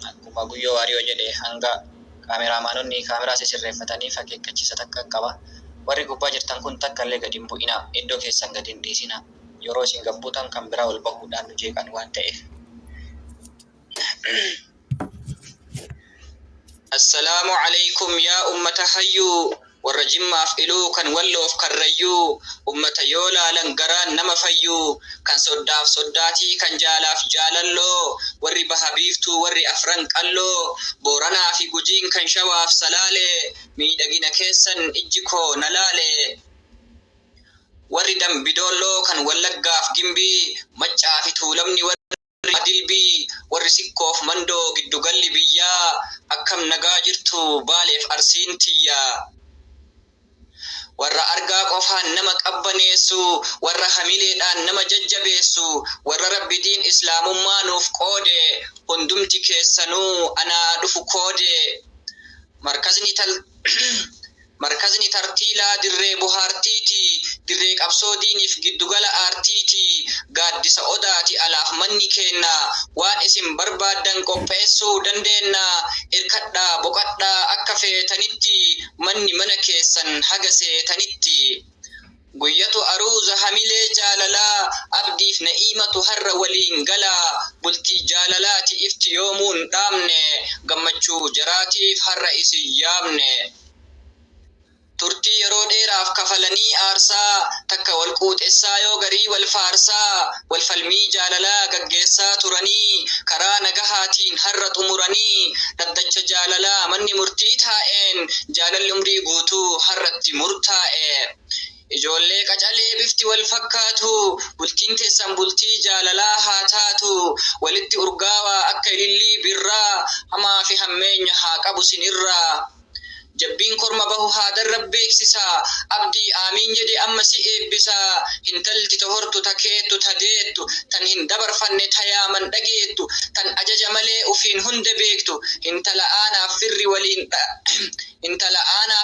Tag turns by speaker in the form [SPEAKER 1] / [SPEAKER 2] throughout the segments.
[SPEAKER 1] akkuma guyyoo waariyoo jedhe hanga kaameraamaanonni kaameraa sirreeffatanii fakkeekkachiisa takka qaba. Warri gubbaa jirtan kun takka illee gadi hin bu'ina. Iddoo keessan gadi hin dhiisina. Yeroo isin gabbuutan kan biraa ol bahuudhaan nu jeeqan waan ta'eef. Assalaamu alaykum yaa ummata hayyuu. Warra Jimmaaf iluu kan Walloof karrayyuu, ummata yoo laalan garaan nama fayyuu, kan soddaaf soddaatii kan jaalaaf jaalalloo, warri baha biiftuu warri afran qalloo, Booranaa fi Gujiin kan Shawaaf Salaalee, miidhagina keessan ijji koo na laale. Warri Dambidoolloo kan Wallaggaaf Gimbii, Maccaa fi Tuulamni warri Dilbii, warri Sikkoof Mandoo giddugalli biyyaa, akkam nagaa jirtu Baaleef Arsiin tiyyaa. Warra argaa qofaan nama qabbaneessu, warra hamileedhaan nama jajjabeessu, warra Rabbi diin islaamummaa nuuf qoode, hundumti keessanuu anaa dhufu koode. Markazni tartiilaa dirree bohaartiiti, dirree qabsoo diiniif giddugala aartiiti, gaaddisa odaati alaaf manni kenna, waan isin barbaaddan qopheessuu dandeenna, irkadhaa boqadhaa akka feetanitti, manni mana keessan haga seetanitti. Guyyatu aruuza hamilee jaalalaa, abdiif na'iimatu har'a waliin galaa, bultii jaalalaati ifti yoomuun dhaamne, gammachuu jaraatiif har'a isin yaamne. Turtii yeroo dheeraaf kafalanii aarsaa, takka wal quuxessaa yoo garii wal faarsaa, wal falmii jaalalaa gaggeessaa turanii, karaa nagahaatiin har'a xumuranii, dhaddacha jaalalaa manni murtii taa'een, jaalalli umrii guutuu har'atti murtaa'e. Ijoollee qacalee bifti wal fakkaatu, bultiin teessan bultii jaalalaa haa taatu, walitti urgaawaa akka ilillii birraa, hamaa fi hammeenya haa qabu sinirraa. Jabbiin korma bahu haadarra beeksisa, abdii aamiin jedhe amma si eebbisa, hintalti tohortu takeettu tadeettu, tan hin dabarfanne tayaaman dhageettu, tan ajaja malee ufiin hunda beektu, intala aanaa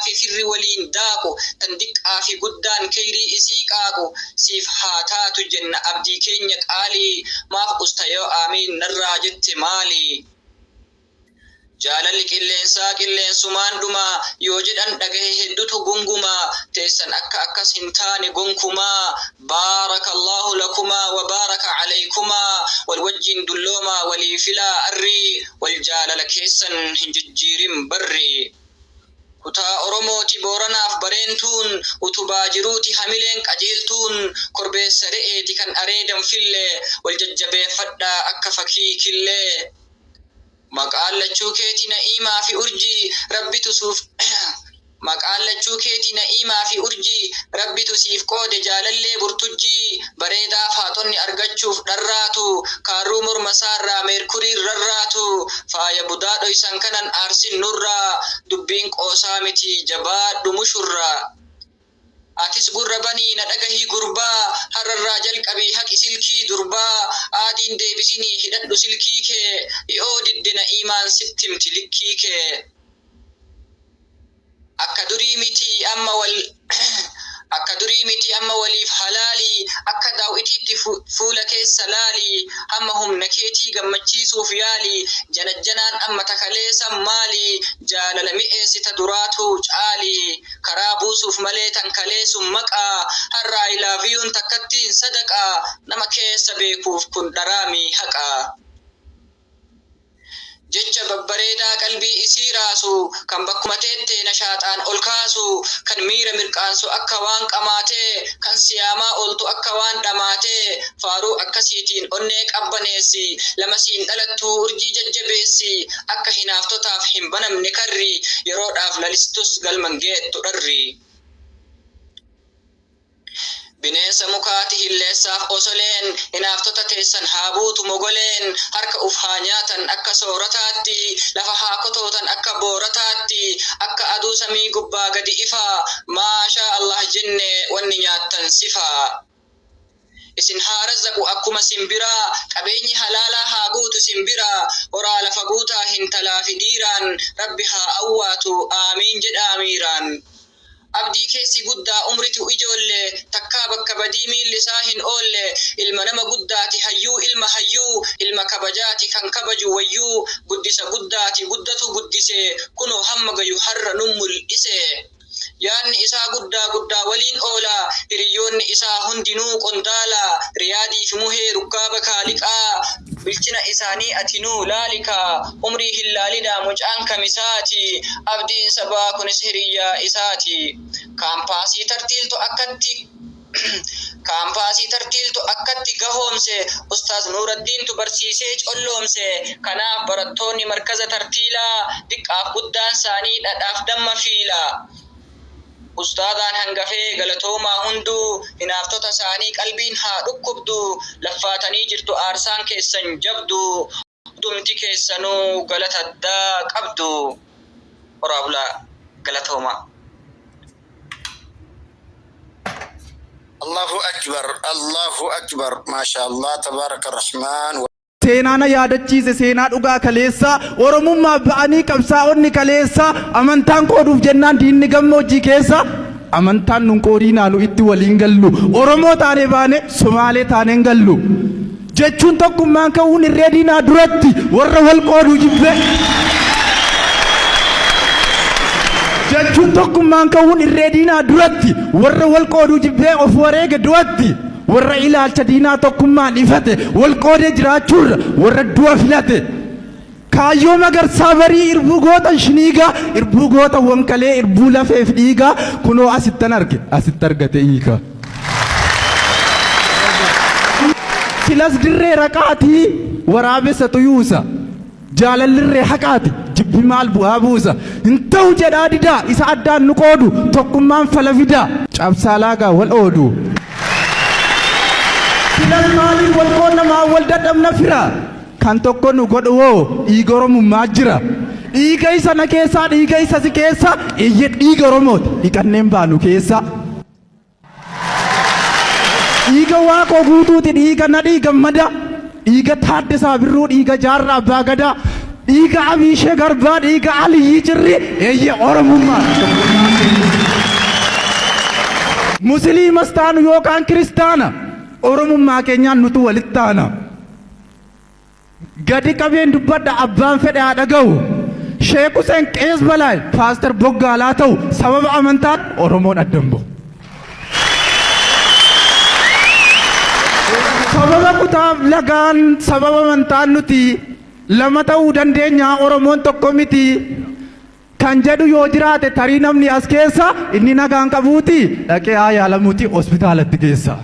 [SPEAKER 1] fi firri waliin daaqu, tan diqqaa fi guddaan kayrii isii qaaqu, siif haa taatu jenna abdii keenya qaalii, maaf ustayoo aamiin narraa jette maali? Jaalalli qilleensaa qilleensumaan dhuma, yoo jedhan dhagahe hedduutu gunguma, teessan akka akkas hin taane gonkumaa, baarakallahu lakumaa wa baaraka alaykumaa, wal wajjin dulloomaa walii filaa arrii, wal jaalala keessan hin jijjiirin barri. Kutaa Oromooti Booranaaf bareentuun, utubaa jiruuti hamileen qajeeltuun, korbeessa re'eeti kan areedan fillee, wal jajjabeeffadhaa akka fakkii killee. Maqaallachuu keeti na'iimaa fi urjii, rabbitu suuf maqaallachuu keeti na'iimaa fi urjii, rabbitu siif qoode jaalallee burtujjii, bareedaa faatonni argachuuf dharraatu, kaarruu morma saarraa meerkuriin rarraatu, faaya budaa dhoysan kanan aarsin nurraa, dubbiin qoosaa miti jabaadhu mushurraa. Atis gurra banii na dhagahii gurbaa, hararraa jalqabii haqi silkii durbaa, aadiin deebisinii hidhadhu silkii kee, yoo didde na'iimaan sitti himti likkii kee. Akka durii miti amma waliif halaalii, akka daawwitiitti fuula keessa laalii, amma humna keetii gammachiisuuf yaalii, janajjanaan amma takaleessan maalii, jaalala mi'eessita duraatu caalii, karaa buusuuf malee tan kaleessun maqaa, har'a I love you'n takkattiin sadaqaa, nama keessa beekuuf kun dharaamii haqaa. Jecha babbareedaa qalbii isii raasu, kan bakkuma teettee nashaaxaan ol kaasu, kan miira mirqaansu akka waan qamaatee, kan siyaamaa ooltu akka waan dhamaatee, faaruu akkasiitiin onnee qabbaneessi, lamasiin dhalattuu urjii jajjabeessi, akka hinaaftotaaf hin banamne karri, yeroodhaaf lalistus galman geettu dharri. Bineensa mukaati hilleessaaf osoleen, hinaaftota teessan haa buutu mogoleen, harka uf haa nyaatan akka soorataatti, lafa haa kotootan akka boorataatti, akka aduu samii gubbaa gadi ifaa, maashaa Allah jenne wanni nyaattan sifaa. Isin haa razzaqu akkuma simbiraa, qabeenyi halaalaa haa guutu simbiraa, horaa lafa guutaa hintalaa fi dhiiraan, Rabbi haa awwaatu aamiin jedhaa miiraan. abdii keessi guddaa umritu ijoollee takkaa bakka badii miilli isaa hin oolle ilma nama guddaati hayyuu ilma kabajaati kan kabaju wayyuu guddisa guddaati guddatu guddise kunoo hamma gayu har'a nun mul'ise. Yaanni isaa guddaa waliin oola hiriyoonni isaa hundinuu qondaala riyaadii fi muhee rukkaaba kaaliqaa bilchina isaanii atinuu laalika umrii hin laalidhaa mucaan kamisaati abdiin sabaa kunis hiriyyaa isaati. Kaampaasii tartiiltu akkatti gahoomse Ustaaz Nuuraddiintu barsiisee colloomse kanaaf barattoonni markaza tartiilaa diqqaaf guddaan isaanii dhadhaaf damma fiila. Ustaadaan hangafee galatoomaa hunduu hinaaftota isaanii qalbiin haa dhukkubdu laffaatanii jirtu aarsaan keessan jabdu dumti keessanuu galata addaa qabdu. Waraabulaa galatoomaa.
[SPEAKER 2] Allahu akbar maashaallah tabaaraka rahmaan.
[SPEAKER 3] Seenaan yaadachiise seenaa dhugaa kaleessa oromummaa ba'anii qabsaa'onni kaleessa amantaan qooduuf jennaan diinni gammoojjii keessa amantaan nun qoodiinaa nu itti waliin gallu oromoo taane baane somaalee taaneen gallu jechuun tokkummaan ka'uun irree diinaa duratti warra wal qooduu jibbe jechuun tokkummaan ka'uun irree diinaa duratti warra wal qooduu jibbee of wareege du'atti warra ilaalcha diinaa tokkummaan ifate wal qoodee jiraachuurra warra du'a filate kaayyoo magarsaa barii irbuu goota shiniigaa irbuu goota wankalee irbuu lafeef dhiigaa kunoo asitti argate hiika. Silas dirree raqaatii waraabessa tuyuusa jaalallirree haqaati jibbi maal bu'aa buusa hin ta'u jedhaa didaa isa addaan nu qoodu tokkummaan fala fidaa cabsaalaagaa wal oodu. Silas maaliif wal qoonnamaa wal dadhabna fira kan tokko nu godhu hoo dhiiga oromummaa jira dhiiga isa na keessaa dhiiga isa si keessa iyye dhiiga oromooti dhiqanneen baanu keessa dhiiga waaqoo guutuuti dhiiga nadhii gammada dhiiga taaddasaa birruu dhiiga jaarraa abbaa gadaa dhiiga abiishee garbaa dhiiga aliyyii jirri iyye oromummaa. Musliimas taanu yookaan kiristaana oromummaa keenyaan nutu walitti taana. Gadi qabeen dubbadha abbaan fedhe haa dhaga'u. Sheek Hussein Qees Balaay Paaster Boggaalaa ta'u sababa amantaan Oromoon addan ba'u. Sababa kutaaf lagaan sababa amantaan nuti lama ta'uu dandeenya Oromoon tokko miti. Kan jedhu yoo jiraate tarii namni as keessa inni nagaan qabuuti dhaqee haa yaalamuuti hospitaalatti geessa.